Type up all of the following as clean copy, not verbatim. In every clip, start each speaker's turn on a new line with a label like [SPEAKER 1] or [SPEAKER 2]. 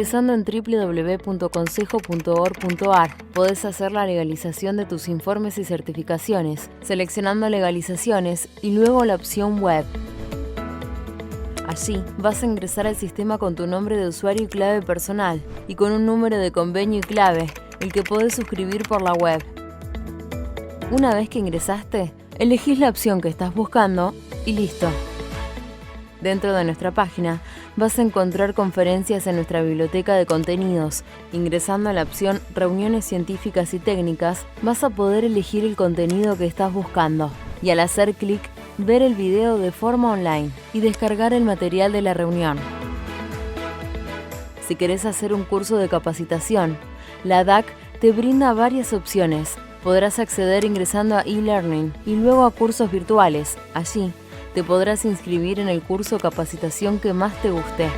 [SPEAKER 1] Ingresando en www.consejo.org.ar podés hacer la legalización de tus informes y certificaciones, seleccionando legalizaciones y luego la opción web. Allí vas a ingresar al sistema con tu nombre de usuario y clave personal y con un número de convenio y clave, el que podés suscribir por la web. Una vez que ingresaste, elegís la opción que estás buscando y listo. Dentro de nuestra página vas a encontrar conferencias en nuestra biblioteca de contenidos. Ingresando a la opción Reuniones científicas y técnicas, vas a poder elegir el contenido que estás buscando y al hacer clic, ver el video de forma online y descargar el material de la reunión. Si querés hacer un curso de capacitación, la DAC te brinda varias opciones. Podrás acceder ingresando a e-learning y luego a cursos virtuales. Allí te podrás inscribir en el curso o capacitación que más te guste.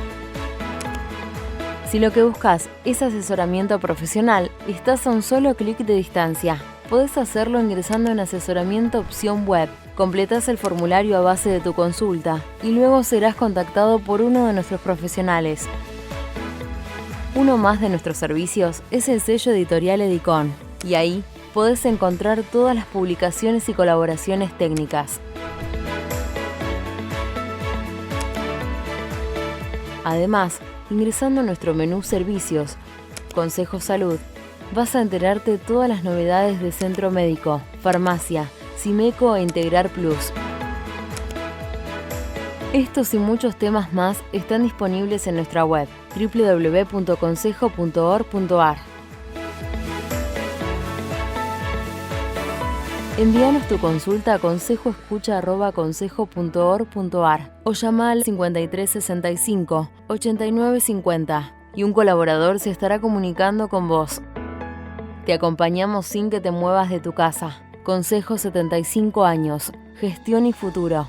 [SPEAKER 1] Si lo que buscas es asesoramiento profesional, estás a un solo clic de distancia. Podés hacerlo ingresando en Asesoramiento opción web. Completás el formulario a base de tu consulta y luego serás contactado por uno de nuestros profesionales. Uno más de nuestros servicios es el sello editorial Edicon, y ahí podés encontrar todas las publicaciones y colaboraciones técnicas. Además, ingresando a nuestro menú Servicios, Consejo Salud, vas a enterarte de todas las novedades de Centro Médico, Farmacia, Simeco e Integrar Plus. Estos y muchos temas más están disponibles en nuestra web www.consejo.org.ar. Envíanos tu consulta a consejoescucha@consejo.org.ar o llama al 5365 8950 y un colaborador se estará comunicando con vos. Te acompañamos sin que te muevas de tu casa. Consejo 75 años. Gestión y futuro.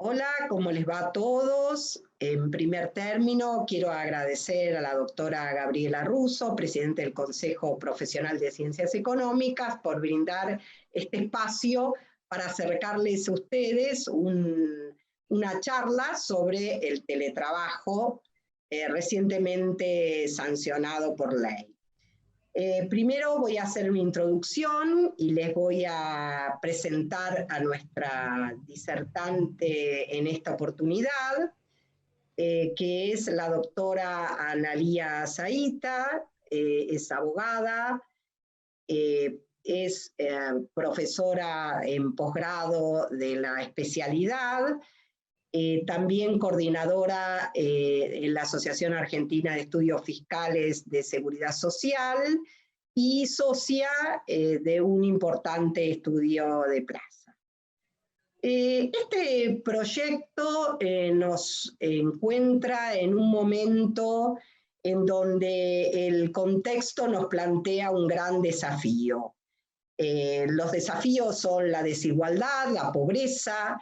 [SPEAKER 2] Hola, ¿cómo les va a todos? En primer término, quiero agradecer a la doctora Gabriela Russo, presidente del Consejo Profesional de Ciencias Económicas, por brindar este espacio para acercarles a ustedes una charla sobre el teletrabajo recientemente sancionado por ley. Primero voy a hacer una introducción y les voy a presentar a nuestra disertante en esta oportunidad, que es la doctora Analía Zaita, es abogada, es profesora en posgrado de la especialidad, también coordinadora en la Asociación Argentina de Estudios Fiscales de Seguridad Social y socia de un importante estudio de plaza. Este proyecto nos encuentra en un momento en donde el contexto nos plantea un gran desafío. Los desafíos son la desigualdad, la pobreza,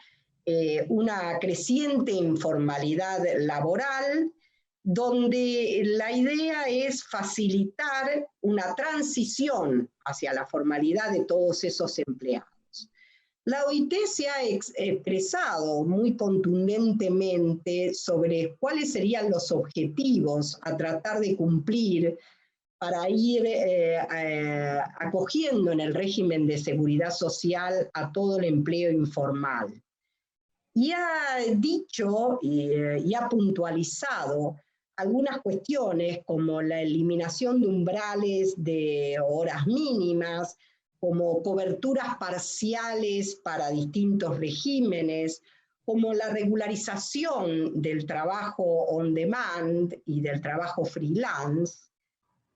[SPEAKER 2] una creciente informalidad laboral, donde la idea es facilitar una transición hacia la formalidad de todos esos empleados. La OIT se ha expresado muy contundentemente sobre cuáles serían los objetivos a tratar de cumplir para ir acogiendo en el régimen de seguridad social a todo el empleo informal. Y ha dicho y ha puntualizado algunas cuestiones como la eliminación de umbrales de horas mínimas, como coberturas parciales para distintos regímenes, como la regularización del trabajo on demand y del trabajo freelance,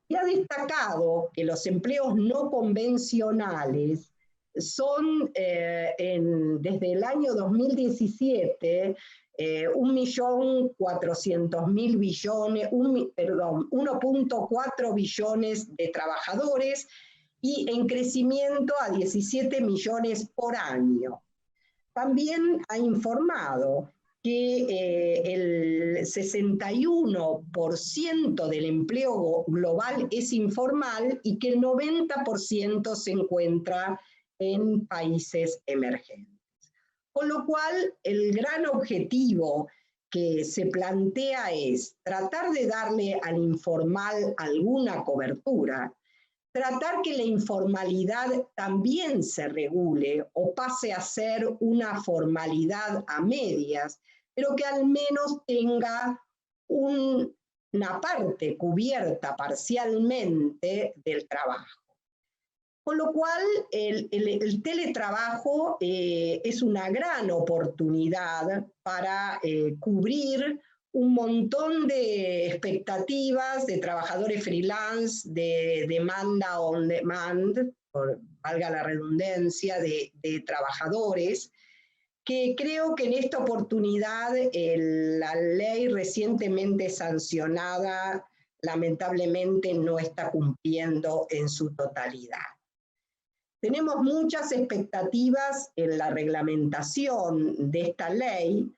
[SPEAKER 2] y ha destacado que los empleos no convencionales son desde el año 2017 1.400.000 billones de trabajadores y en crecimiento a 17 millones por año. También ha informado que el 61% del empleo global es informal y que el 90% se encuentra en países emergentes. Con lo cual, el gran objetivo que se plantea es tratar de darle al informal alguna cobertura, tratar que la informalidad también se regule o pase a ser una formalidad a medias, pero que al menos tenga una parte cubierta parcialmente del trabajo. Con lo cual, el teletrabajo es una gran oportunidad para cubrir un montón de expectativas de trabajadores freelance, de demanda on demand, valga la redundancia, de trabajadores, que creo que en esta oportunidad la ley recientemente sancionada lamentablemente no está cumpliendo en su totalidad. Tenemos muchas expectativas en la reglamentación de esta ley,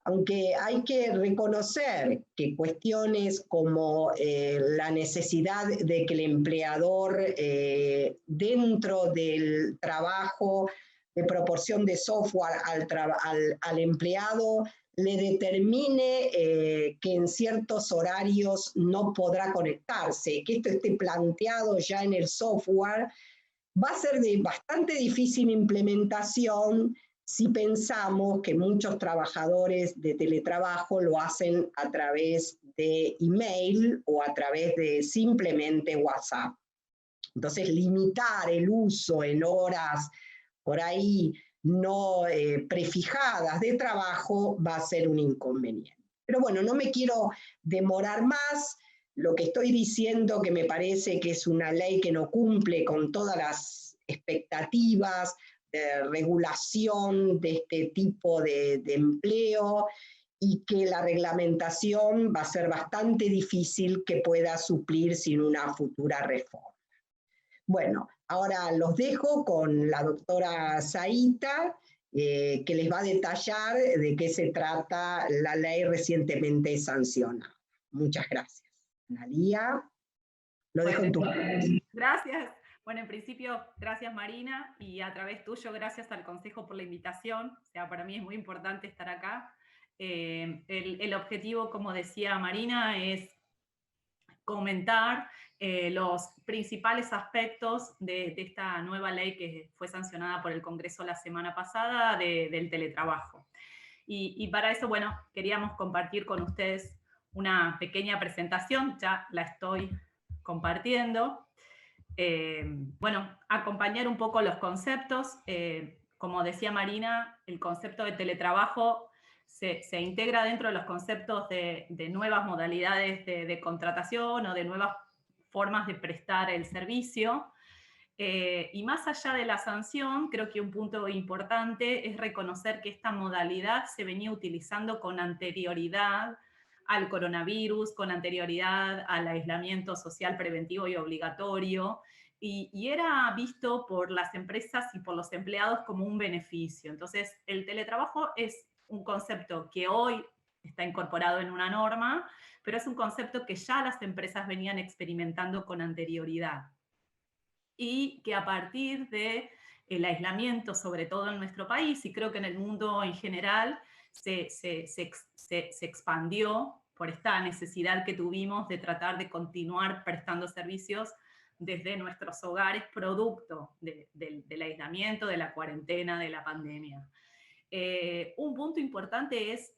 [SPEAKER 2] aunque hay que reconocer que cuestiones como la necesidad de que el empleador dentro del trabajo de proporción de software al empleado le determine que en ciertos horarios no podrá conectarse, que esto esté planteado ya en el software, va a ser de bastante difícil implementación si pensamos que muchos trabajadores de teletrabajo lo hacen a través de email o a través de simplemente WhatsApp. Entonces, limitar el uso en horas por ahí no prefijadas de trabajo va a ser un inconveniente. Pero bueno, no me quiero demorar más. Lo que estoy diciendo que me parece que es una ley que no cumple con todas las expectativas de regulación de este tipo de empleo y que la reglamentación va a ser bastante difícil que pueda suplir sin una futura reforma. Bueno, ahora los dejo con la doctora Zaita, que les va a detallar de qué se trata la ley recientemente sancionada. Muchas gracias. Analía, lo dejo en tus manos.
[SPEAKER 3] Gracias. Bueno, en principio, gracias Marina, y a través tuyo, gracias al Consejo por la invitación. O sea, para mí es muy importante estar acá. El objetivo, como decía Marina, es comentar los principales aspectos de esta nueva ley que fue sancionada por el Congreso la semana pasada del teletrabajo. Y para eso, bueno, queríamos compartir con ustedes una pequeña presentación, ya la estoy compartiendo. Bueno, acompañar un poco los conceptos. Como decía Marina, el concepto de teletrabajo se integra dentro de los conceptos de nuevas modalidades de contratación o de nuevas formas de prestar el servicio. Y más allá de la sanción, creo que un punto importante es reconocer que esta modalidad se venía utilizando con anterioridad al coronavirus, con anterioridad al aislamiento social preventivo y obligatorio, y era visto por las empresas y por los empleados como un beneficio. Entonces, el teletrabajo es un concepto que hoy está incorporado en una norma, pero es un concepto que ya las empresas venían experimentando con anterioridad. Y que a partir del aislamiento, sobre todo en nuestro país, y creo que en el mundo en general, se expandió por esta necesidad que tuvimos de tratar de continuar prestando servicios desde nuestros hogares, producto del aislamiento, de la cuarentena, de la pandemia. Un punto importante es,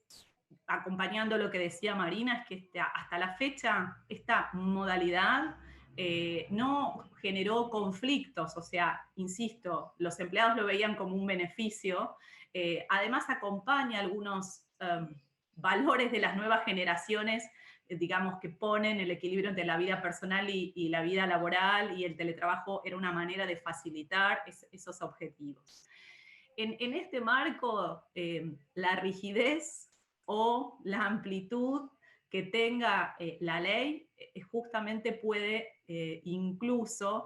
[SPEAKER 3] acompañando lo que decía Marina, es que hasta la fecha esta modalidad no generó conflictos, o sea, insisto, los empleados lo veían como un beneficio, además acompaña algunos valores de las nuevas generaciones, digamos, que ponen el equilibrio entre la vida personal y la vida laboral, y el teletrabajo era una manera de facilitar esos objetivos. En este marco, la rigidez o la amplitud que tenga la ley justamente puede incluso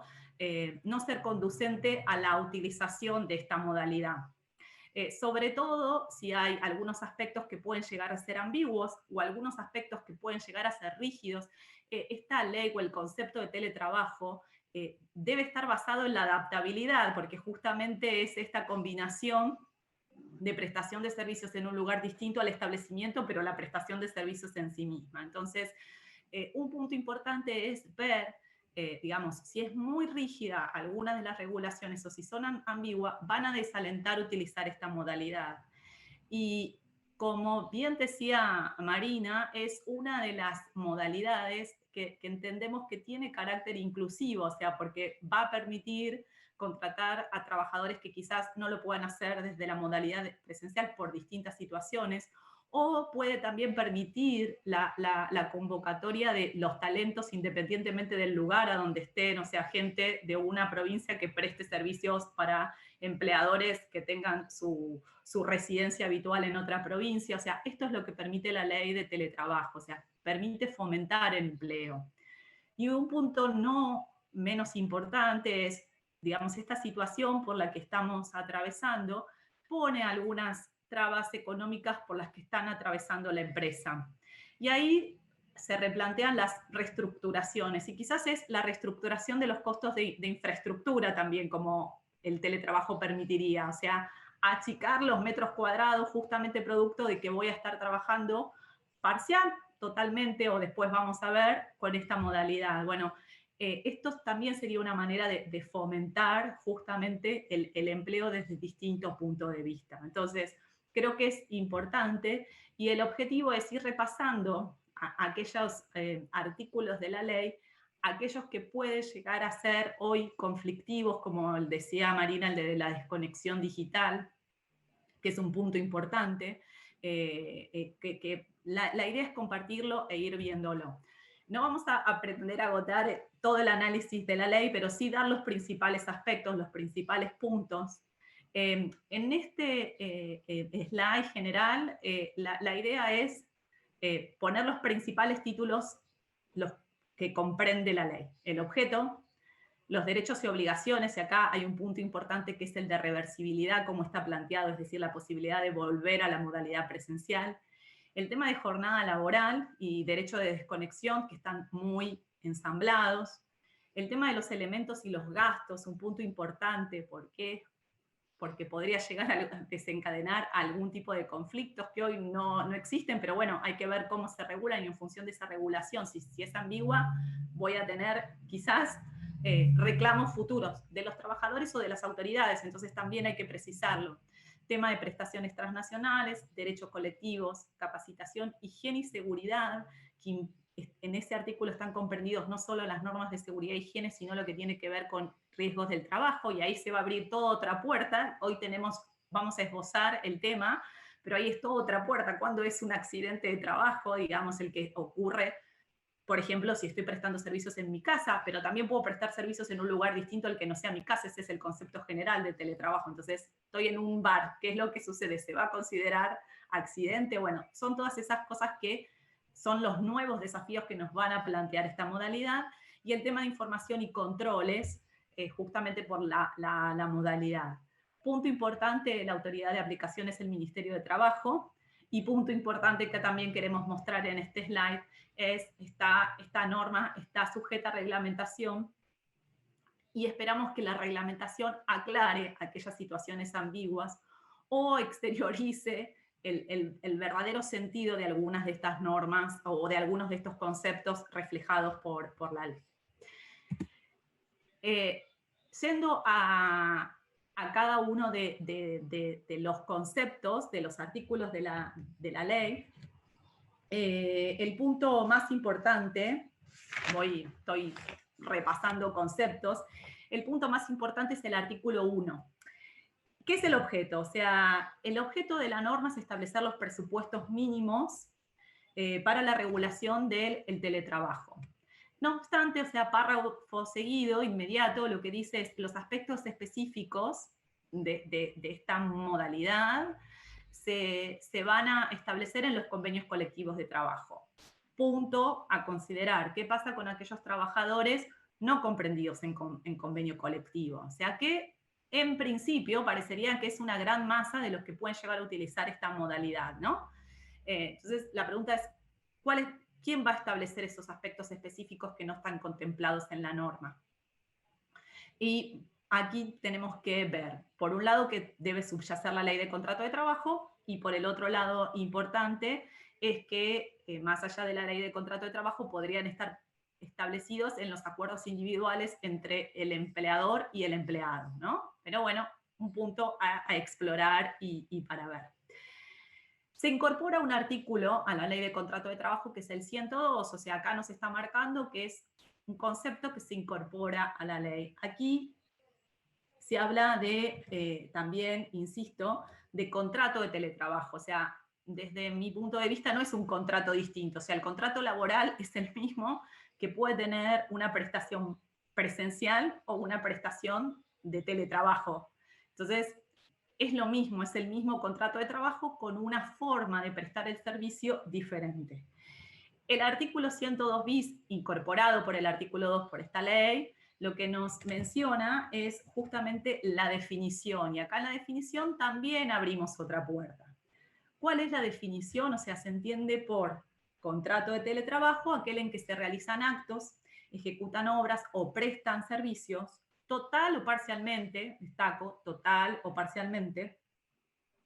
[SPEAKER 3] no ser conducente a la utilización de esta modalidad. Sobre todo si hay algunos aspectos que pueden llegar a ser ambiguos o algunos aspectos que pueden llegar a ser rígidos, esta ley o el concepto de teletrabajo debe estar basado en la adaptabilidad, porque justamente es esta combinación de prestación de servicios en un lugar distinto al establecimiento, pero la prestación de servicios en sí misma. Entonces, un punto importante es ver, digamos, si es muy rígida alguna de las regulaciones o si son ambiguas, van a desalentar utilizar esta modalidad. Y como bien decía Marina, es una de las modalidades que entendemos que tiene carácter inclusivo, o sea, porque va a permitir contratar a trabajadores que quizás no lo puedan hacer desde la modalidad presencial por distintas situaciones, o puede también permitir la convocatoria de los talentos independientemente del lugar a donde estén, o sea, gente de una provincia que preste servicios para empleadores que tengan su residencia habitual en otra provincia. O sea, esto es lo que permite la ley de teletrabajo, o sea, permite fomentar el empleo. Y un punto no menos importante es, digamos, esta situación por la que estamos atravesando pone algunas trabas económicas por las que están atravesando la empresa. Y ahí se replantean las reestructuraciones, y quizás es la reestructuración de los costos de infraestructura también, como el teletrabajo permitiría, o sea, achicar los metros cuadrados justamente producto de que voy a estar trabajando parcial, totalmente, o después vamos a ver con esta modalidad. Bueno, esto también sería una manera de fomentar justamente el empleo desde distintos puntos de vista. Entonces, creo que es importante y el objetivo es ir repasando aquellos artículos de la ley, aquellos que pueden llegar a ser hoy conflictivos, como decía Marina, el de la desconexión digital, que es un punto importante, que la idea es compartirlo e ir viéndolo. No vamos a pretender agotar todo el análisis de la ley, pero sí dar los principales aspectos, los principales puntos. En este slide general, la idea es poner los principales títulos los que comprende la ley. El objeto, los derechos y obligaciones, y acá hay un punto importante que es el de reversibilidad, como está planteado, es decir, la posibilidad de volver a la modalidad presencial. El tema de jornada laboral y derecho de desconexión, que están muy ensamblados. El tema de los elementos y los gastos, un punto importante, ¿por qué? Porque podría llegar a desencadenar algún tipo de conflictos que hoy no existen, pero bueno, hay que ver cómo se regulan y en función de esa regulación, si es ambigua, voy a tener quizás reclamos futuros de los trabajadores o de las autoridades, entonces también hay que precisarlo. Tema de prestaciones transnacionales, derechos colectivos, capacitación, higiene y seguridad, que en ese artículo están comprendidos no solo las normas de seguridad e higiene, sino lo que tiene que ver con riesgos del trabajo, y ahí se va a abrir toda otra puerta. Hoy vamos a esbozar el tema, pero ahí es toda otra puerta. ¿Cuándo es un accidente de trabajo, digamos, el que ocurre? Por ejemplo, si estoy prestando servicios en mi casa, pero también puedo prestar servicios en un lugar distinto al que no sea mi casa. Ese es el concepto general de teletrabajo. Entonces, estoy en un bar, ¿qué es lo que sucede? ¿Se va a considerar accidente? Bueno, son todas esas cosas que son los nuevos desafíos que nos van a plantear esta modalidad. Y el tema de información y controles, justamente por la modalidad. Punto importante, la autoridad de aplicación es el Ministerio de Trabajo. Y punto importante que también queremos mostrar en este slide es esta norma está sujeta a reglamentación y esperamos que la reglamentación aclare aquellas situaciones ambiguas o exteriorice el verdadero sentido de algunas de estas normas o de algunos de estos conceptos reflejados por la ley. Yendo a cada uno de los conceptos, de los artículos de la ley, el punto más importante, estoy repasando conceptos, el punto más importante es el artículo 1. ¿Qué es el objeto? O sea, el objeto de la norma es establecer los presupuestos mínimos para la regulación del teletrabajo. No obstante, o sea, párrafo seguido, inmediato, lo que dice es los aspectos específicos de esta modalidad se van a establecer en los convenios colectivos de trabajo. Punto a considerar. ¿Qué pasa con aquellos trabajadores no comprendidos en convenio colectivo? O sea que, en principio, parecería que es una gran masa de los que pueden llegar a utilizar esta modalidad, ¿no? Entonces, la pregunta es, ¿quién va a establecer esos aspectos específicos que no están contemplados en la norma? Y aquí tenemos que ver, por un lado, que debe subyacer la ley de contrato de trabajo, y por el otro lado, importante, es que más allá de la ley de contrato de trabajo podrían estar establecidos en los acuerdos individuales entre el empleador y el empleado, ¿no? Pero bueno, un punto a explorar y para ver. Se incorpora un artículo a la ley de contrato de trabajo que es el 102, o sea, acá nos está marcando que es un concepto que se incorpora a la ley. Aquí se habla de, también, insisto, de contrato de teletrabajo, o sea, desde mi punto de vista no es un contrato distinto, o sea, el contrato laboral es el mismo que puede tener una prestación presencial o una prestación de teletrabajo. Entonces, es lo mismo, es el mismo contrato de trabajo con una forma de prestar el servicio diferente. El artículo 102 bis, incorporado por el artículo 2 por esta ley, lo que nos menciona es justamente la definición, y acá en la definición también abrimos otra puerta. ¿Cuál es la definición? O sea, se entiende por contrato de teletrabajo aquel en que se realizan actos, ejecutan obras o prestan servicios, total o parcialmente, destaco, total o parcialmente,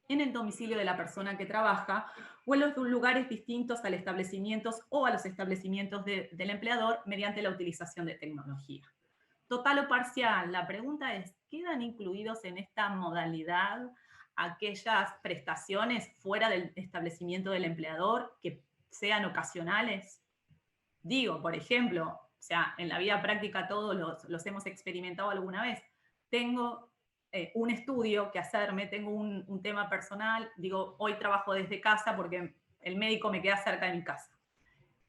[SPEAKER 3] en el domicilio de la persona que trabaja o en los lugares distintos al establecimientos o a los establecimientos del empleador mediante la utilización de tecnología. Total o parcial, la pregunta es, ¿quedan incluidos en esta modalidad aquellas prestaciones fuera del establecimiento del empleador que sean ocasionales? Digo, por ejemplo, o sea, en la vida práctica todos los hemos experimentado alguna vez. Tengo un estudio que hacerme, tengo un tema personal, digo, hoy trabajo desde casa porque el médico me queda cerca de mi casa.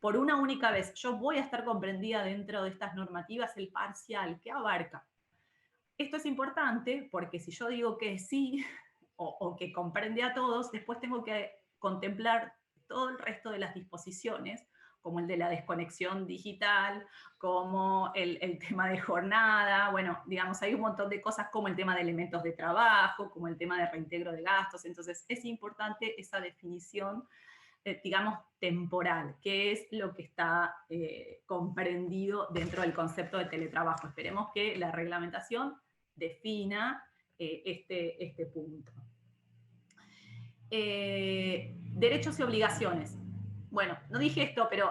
[SPEAKER 3] Por una única vez, yo voy a estar comprendida dentro de estas normativas el parcial, ¿qué abarca? Esto es importante porque si yo digo que sí o que comprende a todos, después tengo que contemplar todo el resto de las disposiciones, como el de la desconexión digital, como el tema de jornada, bueno, digamos, hay un montón de cosas como el tema de elementos de trabajo, como el tema de reintegro de gastos, entonces es importante esa definición, digamos, temporal, que es lo que está comprendido dentro del concepto de teletrabajo. Esperemos que la reglamentación defina este punto. Derechos y obligaciones. Bueno, no dije esto, pero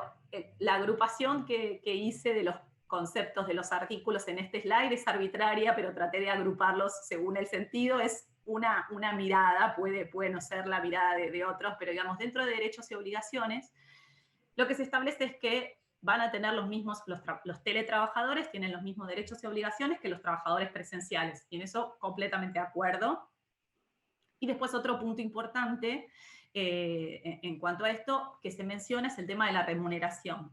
[SPEAKER 3] la agrupación que hice de los conceptos de los artículos en este slide es arbitraria, pero traté de agruparlos según el sentido. Es una mirada, puede no ser la mirada de otros, pero digamos, dentro de derechos y obligaciones, lo que se establece es que van a tener los mismos, los teletrabajadores tienen los mismos derechos y obligaciones que los trabajadores presenciales, y en eso completamente de acuerdo. Y después otro punto importante en cuanto a esto que se menciona es el tema de la remuneración.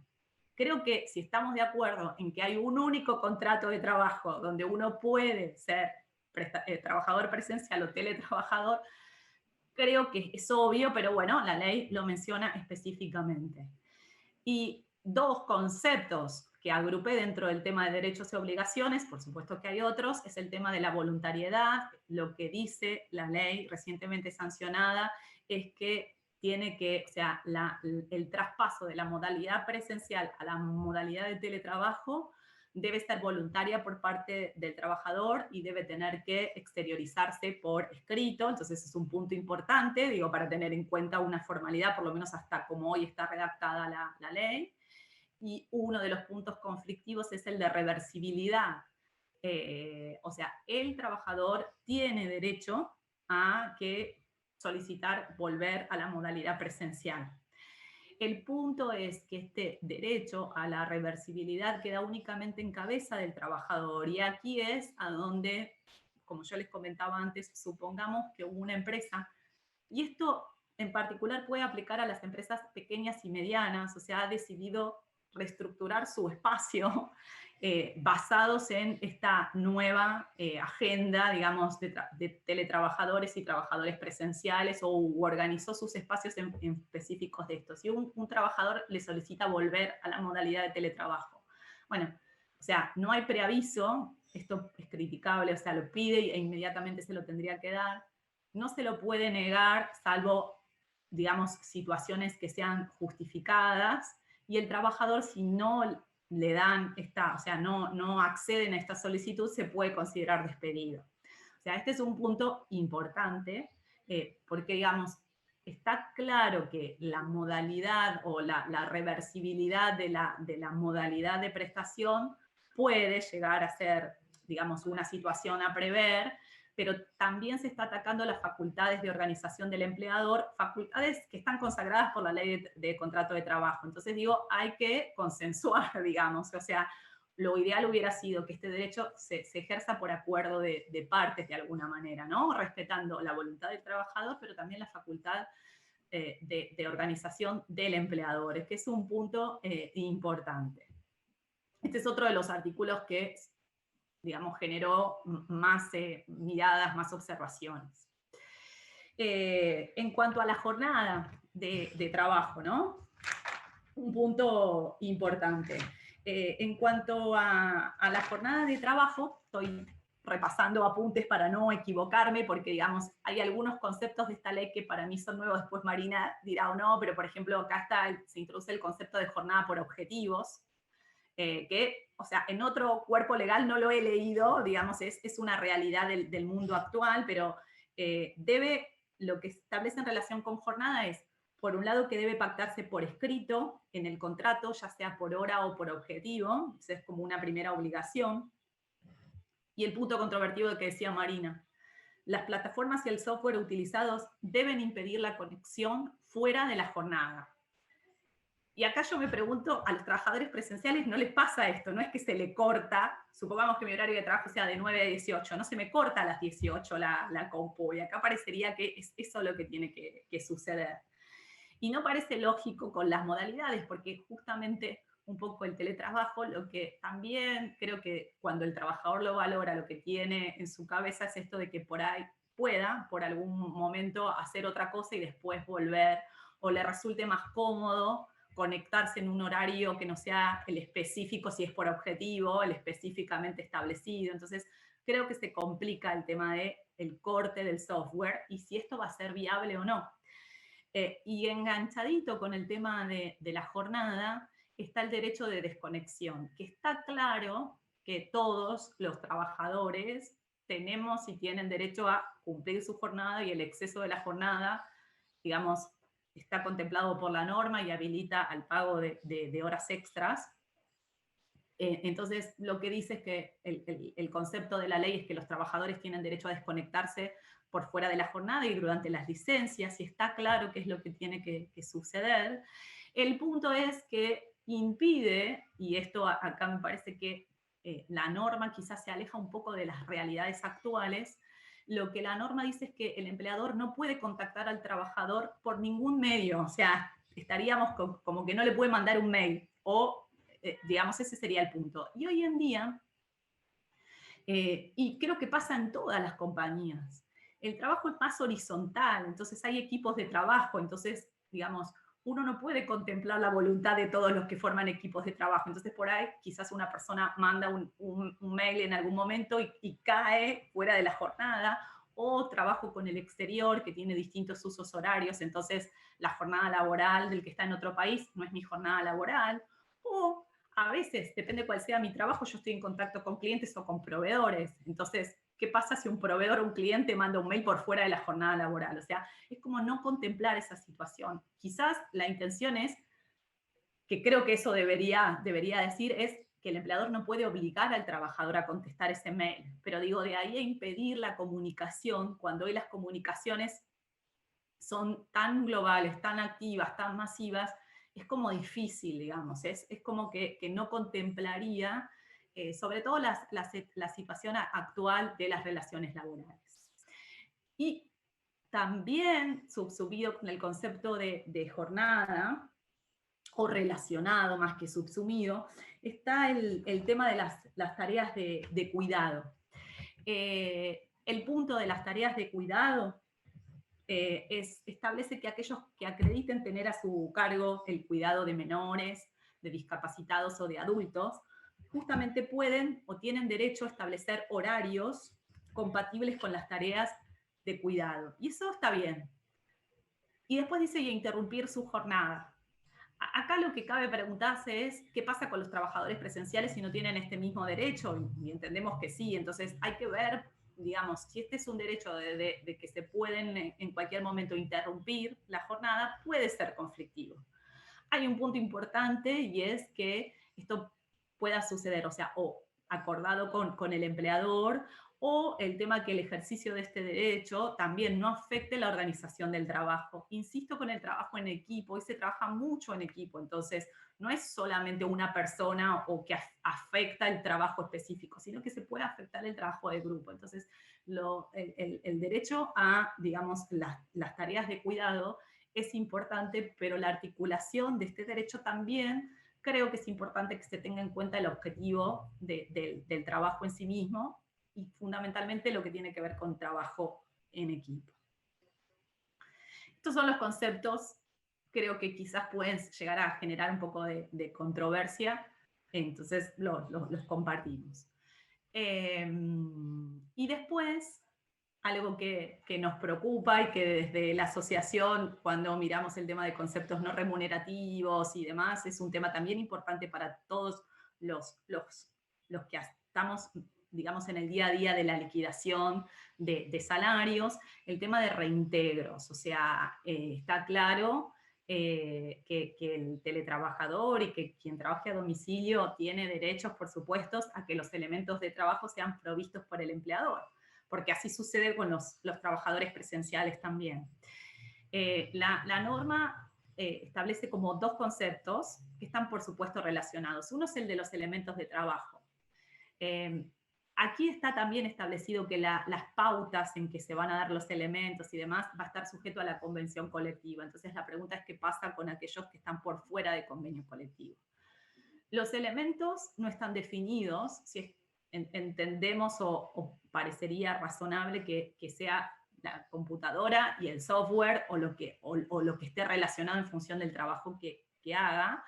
[SPEAKER 3] Creo que si estamos de acuerdo en que hay un único contrato de trabajo donde uno puede ser trabajador presencial o teletrabajador, creo que es obvio, pero bueno, la ley lo menciona específicamente. Y dos conceptos que agrupé dentro del tema de derechos y obligaciones, por supuesto que hay otros, es el tema de la voluntariedad. Lo que dice la ley recientemente sancionada es que tiene que, o sea, el traspaso de la modalidad presencial a la modalidad de teletrabajo debe ser voluntaria por parte del trabajador y debe tener que exteriorizarse por escrito. Entonces es un punto importante, digo, para tener en cuenta una formalidad, por lo menos hasta como hoy está redactada la ley. Y uno de los puntos conflictivos es el de reversibilidad. O sea, el trabajador tiene derecho a solicitar volver a la modalidad presencial. El punto es que este derecho a la reversibilidad queda únicamente en cabeza del trabajador, y aquí es a donde, como yo les comentaba antes, supongamos que una empresa, y esto en particular puede aplicar a las empresas pequeñas y medianas, o sea, ha decidido reestructurar su espacio basados en esta nueva agenda, digamos, de teletrabajadores y trabajadores presenciales, o organizó sus espacios en específicos de estos. Si un trabajador le solicita volver a la modalidad de teletrabajo, bueno, o sea, no hay preaviso, esto es criticable, o sea, lo pide e inmediatamente se lo tendría que dar, no se lo puede negar, salvo, digamos, situaciones que sean justificadas, y el trabajador, si no le dan o sea, no acceden a esta solicitud, se puede considerar despedido. O sea, este es un punto importante, porque, digamos, está claro que la modalidad o la reversibilidad de la modalidad de prestación puede llegar a ser, digamos, una situación a prever, pero también se está atacando las facultades de organización del empleador, facultades que están consagradas por la ley de contrato de trabajo. Entonces digo, hay que consensuar, digamos, o sea, lo ideal hubiera sido que este derecho se ejerza por acuerdo de partes de alguna manera, ¿no? Respetando la voluntad del trabajador, pero también la facultad de organización del empleador, que es un punto importante. Este es otro de los artículos que, digamos, generó más miradas, más observaciones. En cuanto a la jornada de trabajo, ¿no? Un punto importante. En cuanto a la jornada de trabajo, estoy repasando apuntes para no equivocarme, porque, digamos, hay algunos conceptos de esta ley que para mí son nuevos, después Marina dirá o no, pero, por ejemplo, acá se introduce el concepto de jornada por objetivos, que, o sea, en otro cuerpo legal no lo he leído, digamos, es una realidad del mundo actual, pero lo que establece en relación con jornada es, por un lado, que debe pactarse por escrito en el contrato, ya sea por hora o por objetivo, es como una primera obligación. Y el punto controvertido que decía Marina, las plataformas y el software utilizados deben impedir la conexión fuera de la jornada. Y acá yo me pregunto, a los trabajadores presenciales no les pasa esto, no es que se le corta, supongamos que mi horario de trabajo sea de 9 a 18, no se me corta a las 18 la compu, y acá parecería que es eso lo que tiene que suceder. Y no parece lógico con las modalidades, porque justamente un poco el teletrabajo, lo que también creo que cuando el trabajador lo valora, lo que tiene en su cabeza es esto de que por ahí pueda, por algún momento, hacer otra cosa y después volver, o le resulte más cómodo conectarse en un horario que no sea el específico, si es por objetivo, el específicamente establecido. Entonces, creo que se complica el tema del corte del software y si esto va a ser viable o no. Y enganchadito con el tema de la jornada, está el derecho de desconexión, que está claro que todos los trabajadores tenemos y tienen derecho a cumplir su jornada y el exceso de la jornada, digamos, está contemplado por la norma y habilita al pago de horas extras. Entonces, lo que dice es que el concepto de la ley es que los trabajadores tienen derecho a desconectarse por fuera de la jornada y durante las licencias, y está claro qué es lo que tiene que suceder. El punto es que impide, y esto acá me parece que la norma quizás se aleja un poco de las realidades actuales, lo que la norma dice es que el empleador no puede contactar al trabajador por ningún medio, o sea, estaríamos como que no le puede mandar un mail, o digamos, ese sería el punto. Y hoy en día, y creo que pasa en todas las compañías, el trabajo es más horizontal, entonces hay equipos de trabajo, entonces, digamos, uno no puede contemplar la voluntad de todos los que forman equipos de trabajo. Entonces, por ahí, quizás una persona manda un mail en algún momento y cae fuera de la jornada, o trabajo con el exterior que tiene distintos usos horarios, entonces la jornada laboral del que está en otro país no es mi jornada laboral, o a veces, depende cuál sea mi trabajo, yo estoy en contacto con clientes o con proveedores. Entonces, ¿qué pasa si un proveedor o un cliente manda un mail por fuera de la jornada laboral? O sea, es como no contemplar esa situación. Quizás la intención es, que creo que eso debería decir, es que el empleador no puede obligar al trabajador a contestar ese mail. Pero digo, de ahí a impedir la comunicación, cuando hoy las comunicaciones son tan globales, tan activas, tan masivas, es como difícil, digamos, es como que no contemplaría, sobre todo la situación actual de las relaciones laborales. Y también subsumido con el concepto de jornada, o relacionado más que subsumido, está el tema de las tareas de cuidado. El punto de las tareas de cuidado establece que aquellos que acrediten tener a su cargo el cuidado de menores, de discapacitados o de adultos, justamente pueden o tienen derecho a establecer horarios compatibles con las tareas de cuidado. Y eso está bien. Y después dice, y interrumpir su jornada. Acá lo que cabe preguntarse es qué pasa con los trabajadores presenciales si no tienen este mismo derecho, y entendemos que sí. Entonces hay que ver, digamos, si este es un derecho de que se pueden en cualquier momento interrumpir la jornada, puede ser conflictivo. Hay un punto importante, y es que esto pueda suceder, o sea, o acordado con el empleador, o el tema que el ejercicio de este derecho también no afecte la organización del trabajo. Insisto con el trabajo en equipo, hoy se trabaja mucho en equipo, entonces no es solamente una persona o que afecta el trabajo específico, sino que se puede afectar el trabajo de grupo. Entonces, el derecho a, digamos, las tareas de cuidado es importante, pero la articulación de este derecho también creo que es importante que se tenga en cuenta el objetivo del trabajo en sí mismo, y fundamentalmente lo que tiene que ver con trabajo en equipo. Estos son los conceptos, creo que quizás pueden llegar a generar un poco de controversia, entonces los compartimos. Y después, algo que nos preocupa y que desde la asociación, cuando miramos el tema de conceptos no remunerativos y demás, es un tema también importante para todos los que estamos, digamos, en el día a día de la liquidación de salarios, el tema de reintegros. O sea, está claro que el teletrabajador y que quien trabaje a domicilio tiene derechos, por supuesto, a que los elementos de trabajo sean provistos por el empleador, porque así sucede con los trabajadores presenciales también. La norma establece como dos conceptos que están, por supuesto, relacionados. Uno es el de los elementos de trabajo. Aquí está también establecido que las pautas en que se van a dar los elementos y demás va a estar sujeto a la convención colectiva. Entonces la pregunta es qué pasa con aquellos que están por fuera de convenio colectivo. Los elementos no están definidos, si entendemos o parecería razonable que sea la computadora y el software o lo que esté relacionado en función del trabajo que haga,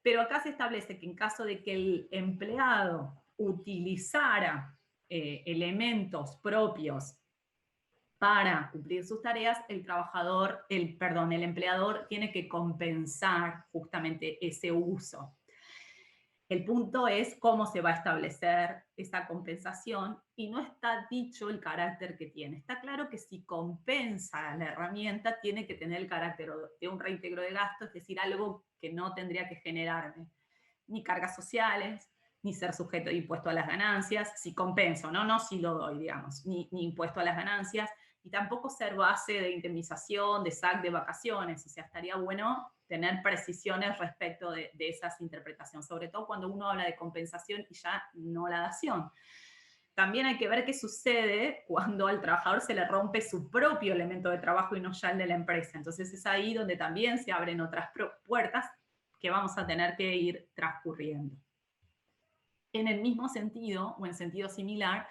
[SPEAKER 3] pero acá se establece que en caso de que el empleado utilizara elementos propios para cumplir sus tareas, el empleador tiene que compensar justamente ese uso. El punto es cómo se va a establecer esa compensación, y no está dicho el carácter que tiene. Está claro que si compensa la herramienta, tiene que tener el carácter de un reintegro de gasto, es decir, algo que no tendría que generarme ni cargas sociales, ni ser sujeto de impuesto a las ganancias, si compenso, no si lo doy, digamos, ni impuesto a las ganancias, y tampoco ser base de indemnización, de SAC, de vacaciones. O sea, estaría bueno tener precisiones respecto de esas interpretaciones, sobre todo cuando uno habla de compensación y ya no la dación. También hay que ver qué sucede cuando al trabajador se le rompe su propio elemento de trabajo y no ya el de la empresa. Entonces es ahí donde también se abren otras puertas que vamos a tener que ir transcurriendo. En el mismo sentido, o en sentido similar,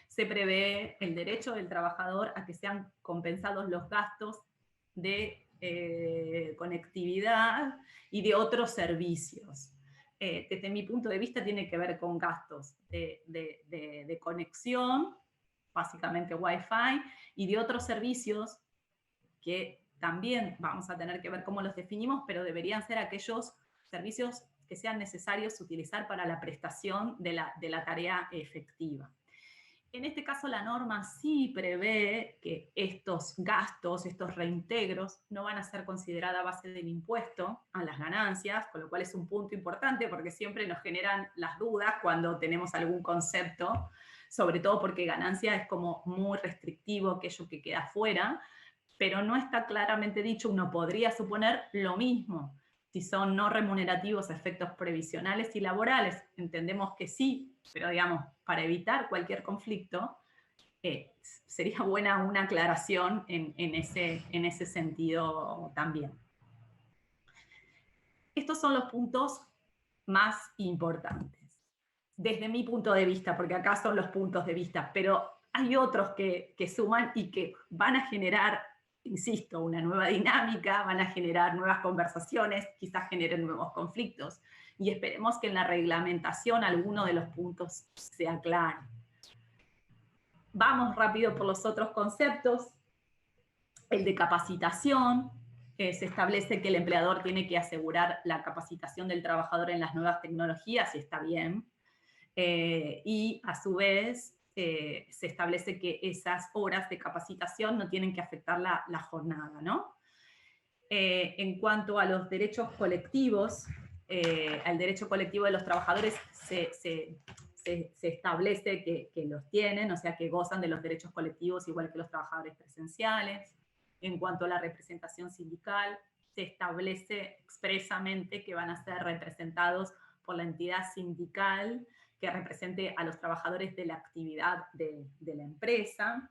[SPEAKER 3] se prevé el derecho del trabajador a que sean compensados los gastos de conectividad y de otros servicios. Desde mi punto de vista tiene que ver con gastos de conexión, básicamente Wi-Fi, y de otros servicios que también vamos a tener que ver cómo los definimos, pero deberían ser aquellos servicios que sean necesarios utilizar para la prestación de la tarea efectiva. En este caso, la norma sí prevé que estos gastos, estos reintegros, no van a ser considerados a base del impuesto a las ganancias, con lo cual es un punto importante porque siempre nos generan las dudas cuando tenemos algún concepto, sobre todo porque ganancia es como muy restrictivo, aquello que queda fuera, pero no está claramente dicho. Uno podría suponer lo mismo si son no remunerativos a efectos previsionales y laborales. Entendemos que sí, pero digamos, para evitar cualquier conflicto, sería buena una aclaración en ese sentido también. Estos son los puntos más importantes, desde mi punto de vista, porque acá son los puntos de vista, pero hay otros que suman y que van a generar, insisto, una nueva dinámica, van a generar nuevas conversaciones, quizás generen nuevos conflictos, y esperemos que en la reglamentación alguno de los puntos se aclare. Vamos rápido por los otros conceptos. El de capacitación, Se establece que el empleador tiene que asegurar la capacitación del trabajador en las nuevas tecnologías, y está bien. Y a su vez se establece que esas horas de capacitación no tienen que afectar la jornada, ¿no? En cuanto a los derechos colectivos, al derecho colectivo de los trabajadores se establece que los tienen, o sea, que gozan de los derechos colectivos igual que los trabajadores presenciales. En cuanto a la representación sindical, se establece expresamente que van a ser representados por la entidad sindical que represente a los trabajadores de la actividad de la empresa.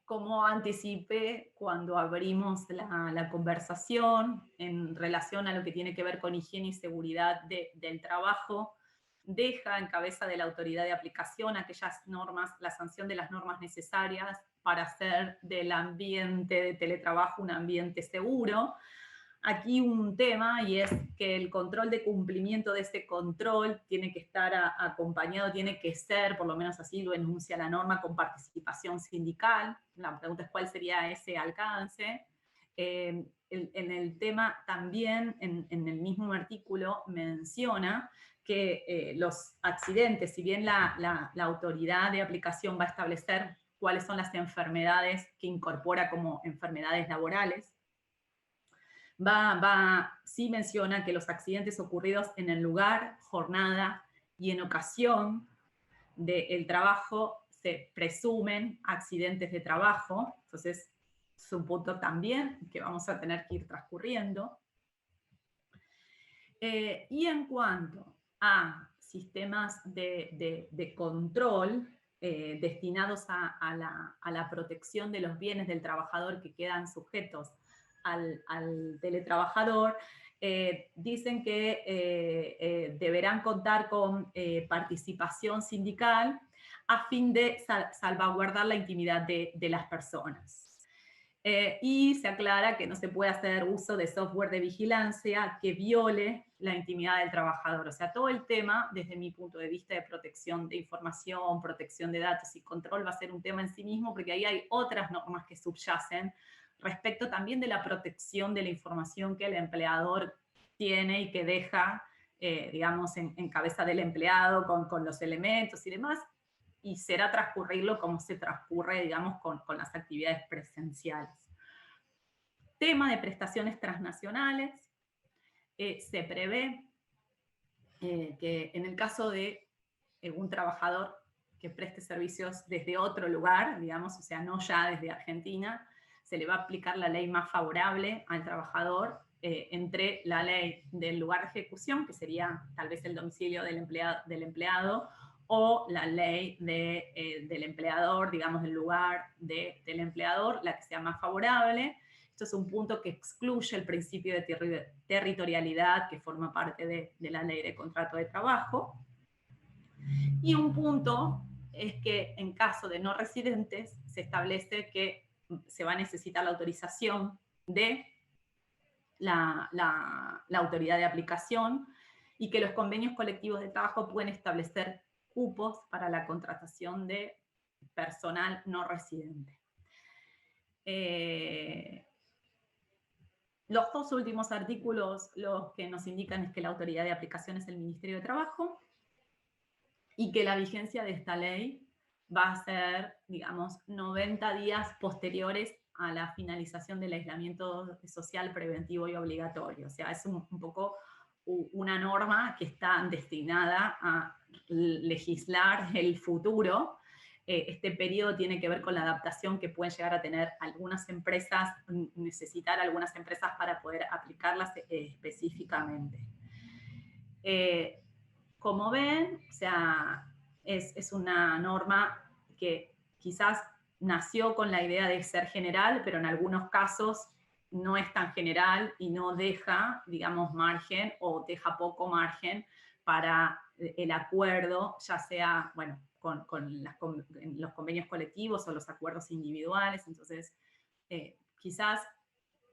[SPEAKER 3] Como anticipé cuando abrimos la conversación en relación a lo que tiene que ver con higiene y seguridad del trabajo, deja en cabeza de la autoridad de aplicación aquellas normas, la sanción de las normas necesarias para hacer del ambiente de teletrabajo un ambiente seguro. Aquí un tema, y es que el control de cumplimiento de ese control tiene que estar acompañado, tiene que ser, por lo menos así lo enuncia la norma, con participación sindical. La pregunta es cuál sería ese alcance. En el tema también, en el mismo artículo, menciona que los accidentes, si bien la autoridad de aplicación va a establecer cuáles son las enfermedades que incorpora como enfermedades laborales, sí menciona que los accidentes ocurridos en el lugar, jornada y en ocasión del trabajo se presumen accidentes de trabajo. Entonces, es un punto también que vamos a tener que ir transcurriendo. Y en cuanto a sistemas de control destinados a la protección de los bienes del trabajador que quedan sujetos al teletrabajador, dicen que deberán contar con participación sindical a fin de salvaguardar la intimidad de las personas. Y se aclara que no se puede hacer uso de software de vigilancia que viole la intimidad del trabajador. O sea, todo el tema, desde mi punto de vista de protección de información, protección de datos y control, va a ser un tema en sí mismo, porque ahí hay otras normas que subyacen respecto también de la protección de la información que el empleador tiene y que deja, digamos, en cabeza del empleado con los elementos y demás, y será transcurrirlo como se transcurre, digamos, con las actividades presenciales. Tema de prestaciones transnacionales. Se prevé que en el caso de un trabajador que preste servicios desde otro lugar, digamos, o sea, no ya desde Argentina, se le va a aplicar la ley más favorable al trabajador entre la ley del lugar de ejecución, que sería tal vez el domicilio del empleado, o la ley del empleador, digamos, del lugar del empleador, la que sea más favorable. Esto es un punto que excluye el principio de territorialidad que forma parte de la ley de contrato de trabajo. Y un punto es que en caso de no residentes se establece que se va a necesitar la autorización de la autoridad de aplicación y que los convenios colectivos de trabajo pueden establecer cupos para la contratación de personal no residente. Los dos últimos artículos lo que nos indican es que la autoridad de aplicación es el Ministerio de Trabajo y que la vigencia de esta ley va a ser, digamos, 90 días posteriores a la finalización del aislamiento social preventivo y obligatorio. O sea, es un poco una norma que está destinada a legislar el futuro. Este periodo tiene que ver con la adaptación que pueden llegar a tener algunas empresas, necesitar algunas empresas para poder aplicarlas específicamente. Como ven, o sea, es una norma que quizás nació con la idea de ser general, pero en algunos casos no es tan general y no deja, digamos, margen o deja poco margen para el acuerdo, ya sea, bueno, con los convenios colectivos o los acuerdos individuales. Entonces, quizás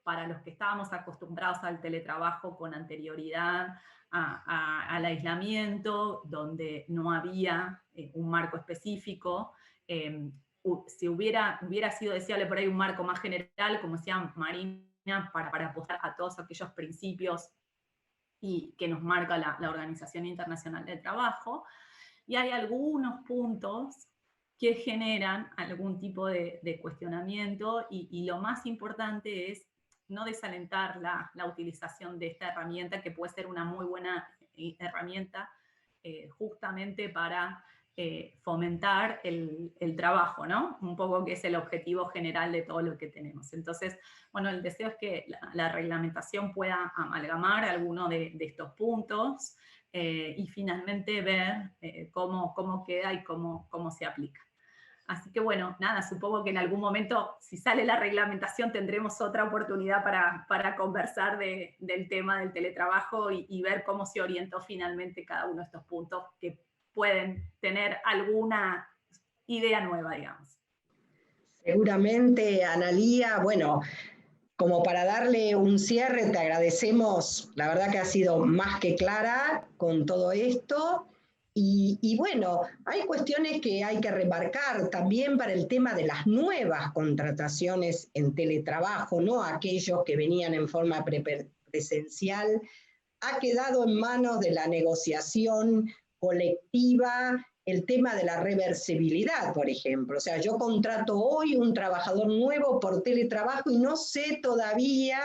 [SPEAKER 3] para los que estábamos acostumbrados al teletrabajo con anterioridad al aislamiento, donde no había un marco específico, si hubiera sido deseable por ahí un marco más general, como decía Marina, para apostar a todos aquellos principios y que nos marca la Organización Internacional del Trabajo, y hay algunos puntos que generan algún tipo de cuestionamiento, y lo más importante es no desalentar la utilización de esta herramienta, que puede ser una muy buena herramienta justamente para fomentar el trabajo, ¿no? Un poco que es el objetivo general de todo lo que tenemos. Entonces, bueno, el deseo es que la reglamentación pueda amalgamar alguno de estos puntos y finalmente ver cómo queda y cómo se aplica. Así que bueno, nada, supongo que en algún momento, si sale la reglamentación, tendremos otra oportunidad para conversar del tema del teletrabajo y ver cómo se orientó finalmente cada uno de estos puntos que pueden tener alguna idea nueva, digamos.
[SPEAKER 2] Seguramente, Analía, bueno, como para darle un cierre, te agradecemos, la verdad que ha sido más que clara con todo esto. Y bueno, hay cuestiones que hay que remarcar también para el tema de las nuevas contrataciones en teletrabajo, ¿no? Aquellos que venían en forma presencial, ha quedado en manos de la negociación colectiva el tema de la reversibilidad, por ejemplo. O sea, yo contrato hoy un trabajador nuevo por teletrabajo y no sé todavía,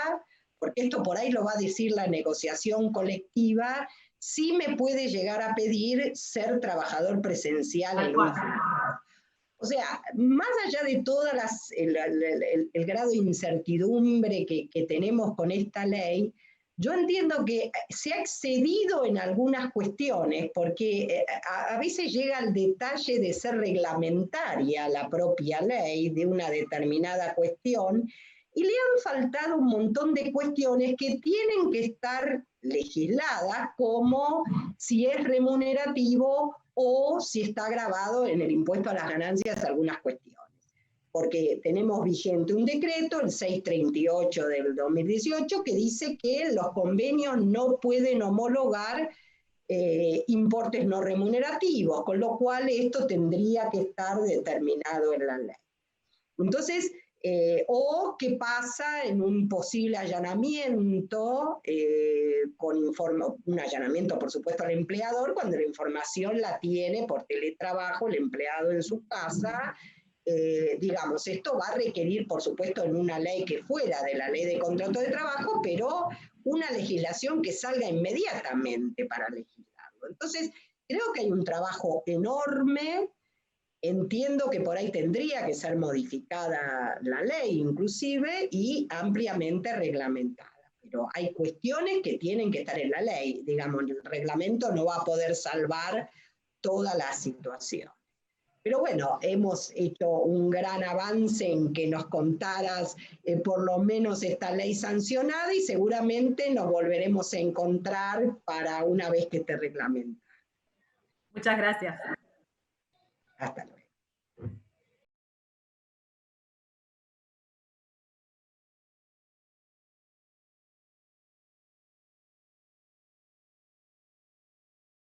[SPEAKER 2] porque esto por ahí lo va a decir la negociación colectiva, si me puede llegar a pedir ser trabajador presencial en un futuro. O sea, más allá de todo el grado de incertidumbre que tenemos con esta ley, yo entiendo que se ha excedido en algunas cuestiones, porque a veces llega el detalle de ser reglamentaria la propia ley de una determinada cuestión, y le han faltado un montón de cuestiones que tienen que estar legisladas, como si es remunerativo o si está grabado en el impuesto a las ganancias algunas cuestiones. Porque tenemos vigente un decreto, el 638 del 2018, que dice que los convenios no pueden homologar importes no remunerativos, con lo cual esto tendría que estar determinado en la ley. Entonces, o qué pasa en un posible allanamiento, un allanamiento, por supuesto, al empleador, cuando la información la tiene por teletrabajo el empleado en su casa. Digamos, esto va a requerir, por supuesto, en una ley que fuera de la ley de contrato de trabajo, pero una legislación que salga inmediatamente para legislarlo. Entonces, creo que hay un trabajo enorme. Entiendo que por ahí tendría que ser modificada la ley inclusive y ampliamente reglamentada, pero hay cuestiones que tienen que estar en la ley. Digamos, el reglamento no va a poder salvar toda la situación. Pero bueno, hemos hecho un gran avance en que nos contaras por lo menos esta ley sancionada, y seguramente nos volveremos a encontrar para una vez que esté reglamentada.
[SPEAKER 3] Muchas gracias.
[SPEAKER 2] Hasta luego.